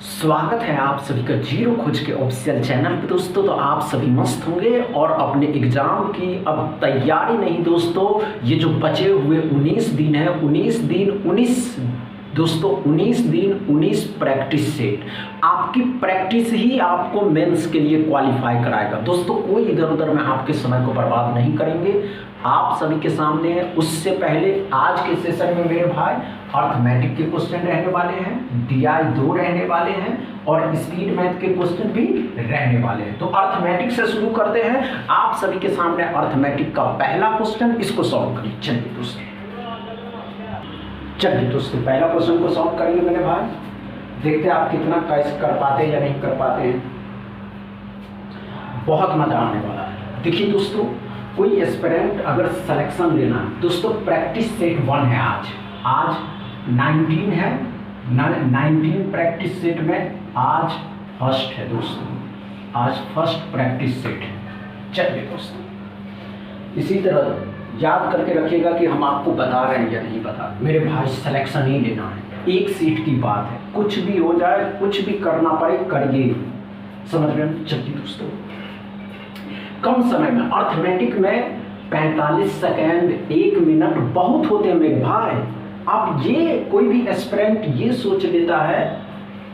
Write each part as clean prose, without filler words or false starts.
स्वागत है आप सभी का जीरो खोज के ऑफिशियल चैनल पे दोस्तों। तो आप सभी मस्त होंगे और अपने एग्जाम की अब तैयारी नहीं दोस्तों। ये जो बचे हुए 19 दिन है, 19 दिन 19 दोस्तों 19 दिन 19 प्रैक्टिस सेट, आपकी प्रैक्टिस ही आपको मेंस के लिए क्वालिफाई कराएगा दोस्तों। कोई इधर उधर में आपके समय को बर्बाद नहीं करेंगे, आप सभी के सामने है। उससे पहले आज के सेशन में मेरे भाई अर्थमेटिक के क्वेश्चन रहने वाले हैं, DI 2 रहने वाले हैं और स्पीड मैथ के क्वेश्चन भी रहने वाले हैं। तो अर्थमेटिक से शुरू करते हैं। आप सभी के सामने अर्थमेटिक का पहला क्वेश्चन, इसको सॉल्व करिए। चलिए दोस्तों पहला क्वेश्चन को सॉल्व करेंगे मेरे भाई। देखते हैं आप कितना कैसे कर पाते हैं या नहीं कर पाते हैं। बहुत मजा आने वाला है। देखिए दोस्तों, कोई एस्पिरेंट अगर सिलेक्शन लेना है दोस्तों, प्रैक्टिस सेट 1 है। आज 19 है, 19 प्रैक्टिस सेट में आज फर्स्ट है दोस्तों, आज फर्स्ट प्रैक्टिस सेट है। चलिए दोस्तों, इसी तरह याद करके रखिएगा कि हम आपको बता रहे हैं या नहीं बता। मेरे भाई सिलेक्शन ही लेना है, एक सीट की बात है, कुछ भी हो जाए, कुछ भी करना पड़े करिए, समझ रहे हैं। चलिए दोस्तों, कम समय में अर्थमेटिक में 45 सेकेंड 1 मिनट बहुत होते हैं मेरे भाई। अब ये कोई भी एस्पिरेंट ये सोच लेता है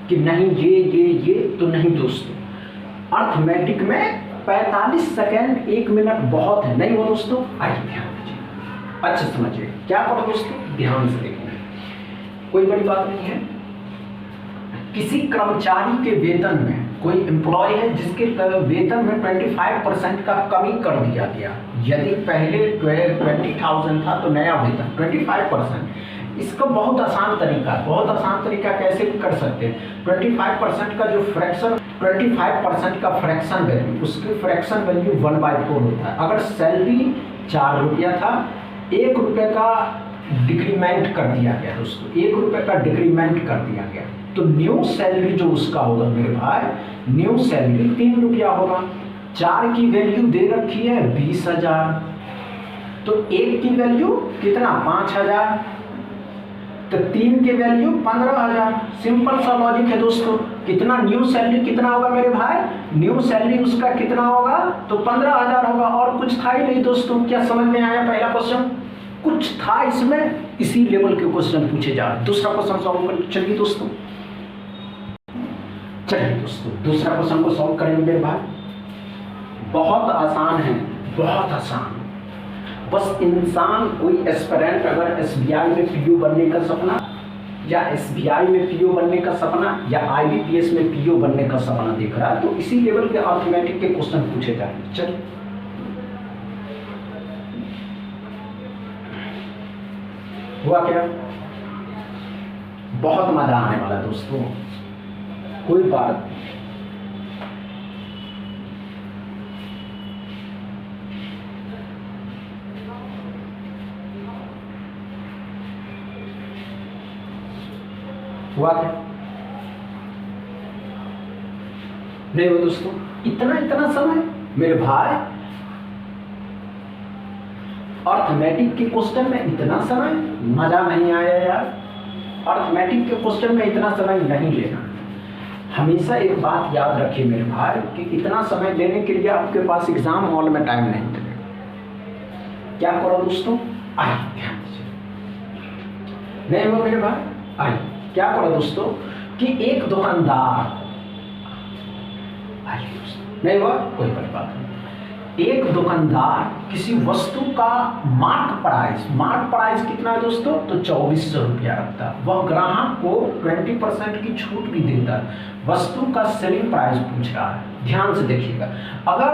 कि नहीं ये तो नहीं दोस्तों। अर्थमेटिक में 45 सेकेंड 1 मिनट बहुत है, नहीं हो दोस्तों। आइए ध्यान दीजिए, अच्छा समझिए क्या पढ़ो दोस्तों, ध्यान से देखेंगे, कोई बड़ी बात नहीं है। किसी कर्मचारी के वेतन में, कोई एम्प्लॉय है जिसके वेतन में 25% का कमी कर दिया गया। यदि पहले 20,000 था तो नया वेतन 25%। इसका बहुत आसान तरीका कैसे भी कर सकते हैं। 25% का जो फ्रैक्शन, 25% का फ्रैक्शन वैल्यू, उसकी फ्रैक्शन वैल्यू 1/4 होता है। अगर सैलरी 4 रुपया था, 1 रुपये का डिक्रीमेंट कर दिया गया दोस्तों, 1 रुपये का डिक्रीमेंट कर दिया गया, तो न्यू सैलरी जो उसका होगा मेरे भाई, न्यू सैलरी 3 रुपया होगा। 4 की वैल्यू दे रखी है 20,000, तो 1 की वैल्यू कितना 5,000, तो 3 की वैल्यू 15,000। सिंपल सा लॉजिक है दोस्तों। कितना न्यू सैलरी कितना होगा मेरे भाई, न्यू सैलरी उसका कितना होगा तो 15,000 होगा, और कुछ था ही नहीं दोस्तों। क्या समझ में आया पहला क्वेश्चन? कुछ था इसमें, इसी लेवल के क्वेश्चन पूछे जा रहे। दूसरा क्वेश्चन सॉल्व कर। चलिए दोस्तों दूसरा क्वेश्चन को सॉल्व करेंगे मेरे भाई। बहुत आसान है, बहुत आसान। बस इंसान, कोई एस्पिरेंट अगर SBI में PO बनने का सपना, या SBI में PO बनने का सपना, या IBPS में PO बनने का सपना देख रहा है, तो इसी लेवल के अर्थमेटिक के क्वेश्चन पूछे जाएंगे। चलिए हुआ क्या, बहुत मजा आने वाला दोस्तों, कोई बात नहीं। हुआ क्या नहीं हो दोस्तों, इतना समय मेरे भाई, अर्थमेटिक के क्वेश्चन में इतना समय, मजा नहीं आया यार। अर्थमेटिक के क्वेश्चन में इतना समय नहीं लेना। हमेशा एक बात याद रखिए मेरे भाई कि इतना समय लेने के लिए आपके पास एग्जाम हॉल में टाइम नहीं मिलेगा। क्या करो दोस्तों, आइए ध्यान दीजिए, नहीं हो मेरे भाई। आइए क्या करो दोस्तों कि एक दुकानदार, आइए दोस्तों, नहीं हुआ कोई बड़ी बात नहीं। एक दुकानदार किसी वस्तु का मार्क प्राइस कितना है दोस्तों, तो 2400 रुपया रखता है। वह ग्राहक को 20% की छूट भी देता है। वस्तु का सेलिंग प्राइस पूछ रहा है, ध्यान से देखिएगा। अगर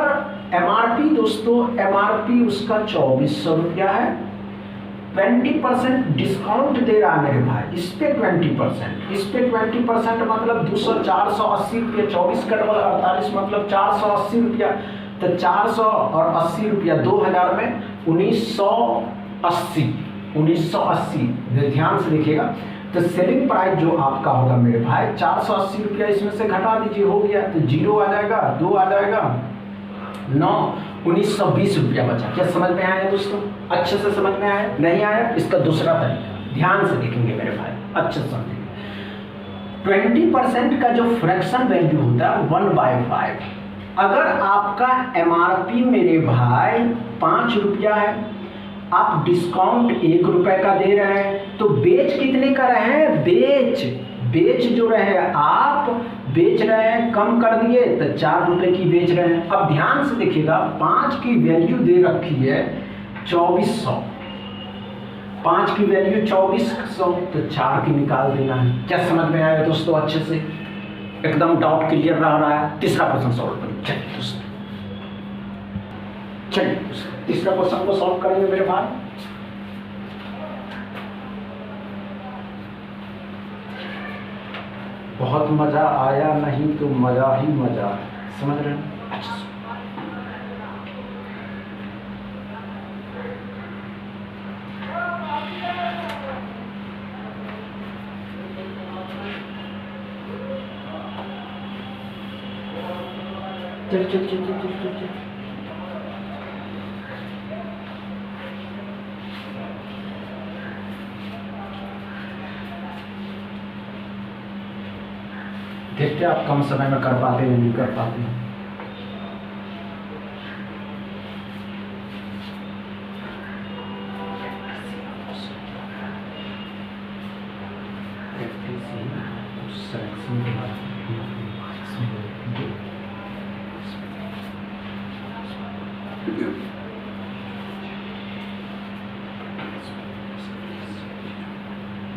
MRP दोस्तों, MRP उसका 2400 रुपया है, 20% डिस्काउंट दे रहा है मेरे भाई, इस पे 20% मतलब 480 रुपया, 24 का डबल 48 मतलब 480 रुपया, तो 400 और 80 रुपया 2000 में 1980 ध्यान से देखिएगा। तो सेलिंग प्राइस जो आपका होगा मेरे भाई 480 रुपया, इसमें से घटा दीजिए, हो गया, तो 0 आ जाएगा, 2 आ जाएगा, 9, 1920 रुपया बचा। क्या समझ में आया दोस्तों? अच्छे से समझ में आया? नहीं आया? इसका दूसरा तरीका ध्यान से देखेंगे मेरे भाई, अच्छे से समझेंगे। 20% का जो फ्रैक्शन वैल्यू होता है 1/5। अगर आपका MRP मेरे भाई 5 रुपया है, आप डिस्काउंट 1 रुपये का दे रहे हैं, तो बेच कितने का रहे हैं? बेच जो रहे आप बेच रहे हैं, कम कर दिए तो 4 रुपये की बेच रहे हैं। अब ध्यान से देखिएगा, 5 की वैल्यू दे रखी है 2400, 5 की वैल्यू 2400, तो 4 की निकाल देना है। क्या समझ में आया दोस्तों? अच्छे से एकदम डाउट क्लियर रहा है। तीसरा क्वेश्चन सॉल्व करें। चलिए दोस्तों, तीसरा क्वेश्चन को सॉल्व करेंगे मेरे भाई। बहुत मजा आया नहीं तो मजा ही मजा, समझ रहे हैं? अच्छा, चल देखते आप कम समय में कर पाते हैं या नहीं कर पाते हैं।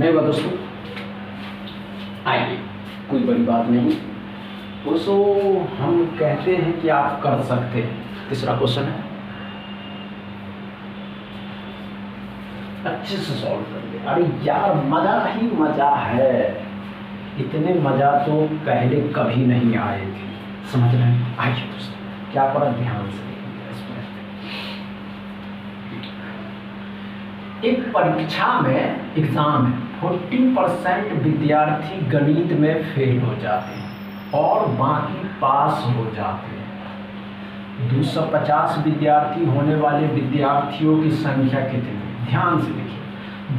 नहीं हुआ दोस्तों, आइए, कोई बड़ी बात नहीं। दोस्तों हम कहते हैं कि आप कर सकते हैं। तीसरा क्वेश्चन है, अच्छे से सॉल्व करिए। अरे यार मजा ही मजा है, इतने मजा तो पहले कभी नहीं आए थे, समझ रहे हैं? आइए दोस्तों, क्या पड़ा, ध्यान से एक परीक्षा में एग्जाम है, 40% विद्यार्थी गणित में फेल हो जाते हैं और बाकी पास हो जाते हैं। 250 विद्यार्थी होने वाले विद्यार्थियों की संख्या कितनी? ध्यान से देखिए,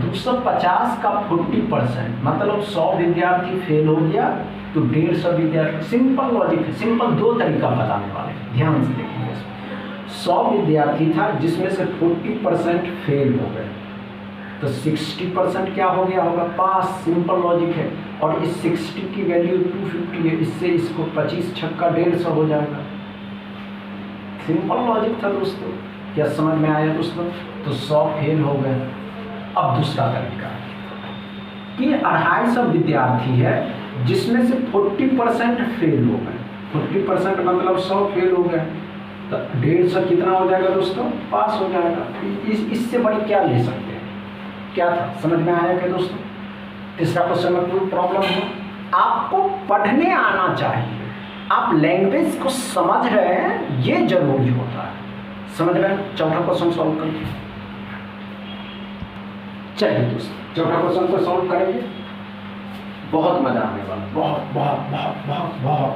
250 का 40% मतलब 100 विद्यार्थी फेल हो गया तो 150 विद्यार्थी। सिंपल लॉजिक है, सिंपल दो तरीका बताने वाले, ध्यान से देखिए। 100 विद्यार्थी था जिसमें से 40% फेल हो गए, तो 60% क्या हो गया होगा? पास। सिंपल लॉजिक है। और इस 60 की वैल्यू 250 है, इससे इसको 25 छक्का 150 हो जाएगा। सिंपल लॉजिक था दोस्तों, क्या समझ में आया दोस्तों? तो 100 फेल हो गए। अब दूसरा तरीका है कि 250 विद्यार्थी है जिसमें से 40% फेल हो गए। 40% मतलब 100 फेल हो गए, तो 150 कितना हो जाएगा दोस्तों? पास हो जाएगा। इससे बड़ी क्या ले सकते हैं? क्या था, समझ में आया क्या दोस्तों? तीसरा क्वेश्चन में कोई प्रॉब्लम है? आपको पढ़ने आना चाहिए, आप लैंग्वेज को समझ रहे हैं, ये जरूरी होता है, समझ रहे हैं? चौथा क्वेश्चन सॉल्व करेंगे। चलिए दोस्तों, चौथा क्वेश्चन को सॉल्व करेंगे, बहुत मजा आने वाला, बहुत बहुत बहुत बहुत बहुत।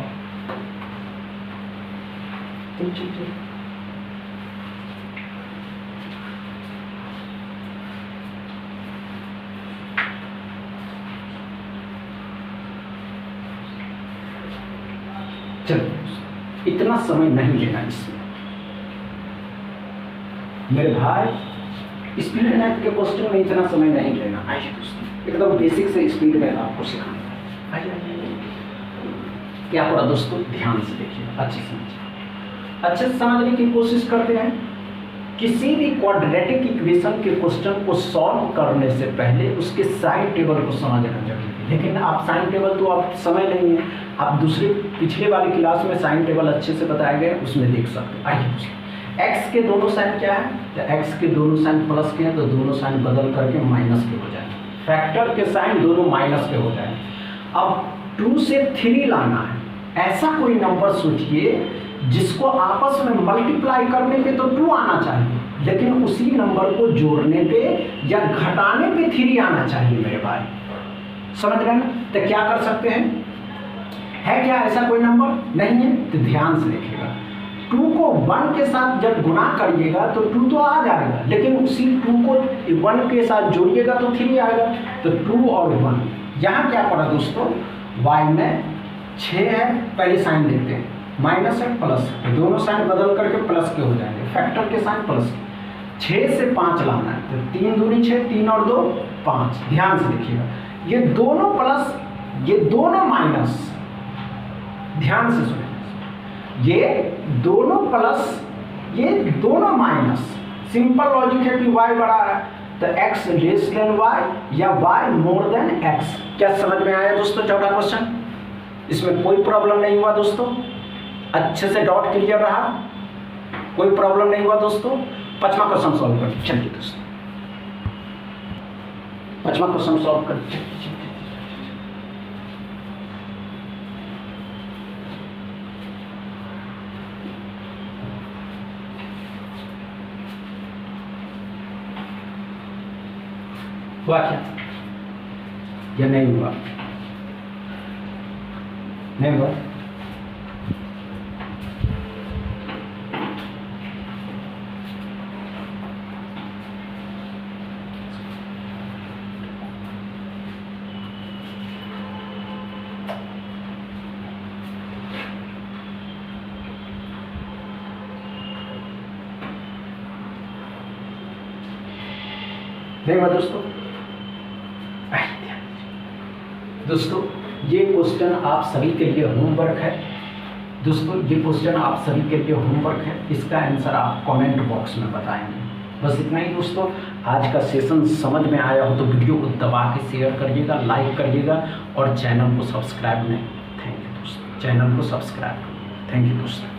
चलिए इतना समय नहीं लेना इसमें मेरे भाई। स्पीड मैथ के क्वेश्चन में इतना समय नहीं लेना। आइए दोस्तों, एकदम बेसिक से स्पीड मैथ आपको सिखाना है। आइए, क्या पड़ा दोस्तों? ध्यान से देखिए, अच्छे से समझने की कोशिश करते हैं। किसी भी क्वाड्रेटिक इक्वेशन के क्वेश्चन को सॉल्व करने से पहले उसके साइन टेबल को समझना जरूरी है। लेकिन आप साइन टेबल तो आप समय लेंगे, आप दूसरे पिछले वाली क्लास में साइन टेबल अच्छे से बताए गए, उसमें देख सकते हैं। आइए, एक्स के दोनों साइन क्या है? तो एक्स के दोनों साइन प्लस के हैं, तो दोनों साइन बदल करके माइनस के हो जाएंगे। फैक्टर के साइन दोनों माइनस के हो जाएंगे। अब 2 से 3 लाना है। ऐसा कोई नंबर सोचिए जिसको आपस में मल्टीप्लाई करने पे तो 2 आना चाहिए, लेकिन उसी नंबर को जोड़ने पे या घटाने पे 3 आना चाहिए मेरे भाई, समझ रहे हैं? तो क्या कर सकते हैं? है क्या ऐसा कोई नंबर? नहीं है। तो ध्यान से देखिएगा, 2 को 1 के साथ जब गुणा करिएगा तो 2 तो आ जाएगा, लेकिन उसी 2 को 1 के साथ जोड़िएगा तो 3 आएगा। तो 2 और 1, यहाँ क्या पड़ा दोस्तों? y में 6 है, पहले साइन देखते हैं, माइनस है प्लस है, दोनों साइन बदल करके प्लस के हो जाएंगे, फैक्टर के साइन प्लस के। 6 से 5 लाना है तो 3 दूनी 6, 3 और 2 5। ध्यान से देखिएगा, ये दोनों प्लस ये दोनों माइनस, ध्यान से सुनिए, ये दोनों प्लस ये दोनों माइनस। सिंपल लॉजिक है कि y बड़ा है तो x लेस देन y या y मोर देन x। क्या समझ में आया दोस्तों चौथा क्वेश्चन? इसमें कोई प्रॉब्लम नहीं हुआ दोस्तों, अच्छे से डॉट क्लियर रहा, कोई प्रॉब्लम नहीं हुआ दोस्तों। पांचवा क्वेश्चन सॉल्व कर चलिए दोस्तों, पांचवा क्वेश्चन सॉल्व कर। हुआ क्या या नहीं हुआ? नहीं हुआ? नहीं हुआ दोस्तों? दोस्तों ये क्वेश्चन आप सभी के लिए होमवर्क है। दोस्तों ये क्वेश्चन आप सभी के लिए होमवर्क है, इसका आंसर आप कमेंट बॉक्स में बताएंगे। बस इतना ही दोस्तों, आज का सेशन समझ में आया हो तो वीडियो को दबा के शेयर करिएगा, लाइक करिएगा और चैनल को सब्सक्राइब नहीं। थैंक यू दोस्तों, चैनल को सब्सक्राइब करिए। थैंक यू दोस्तों।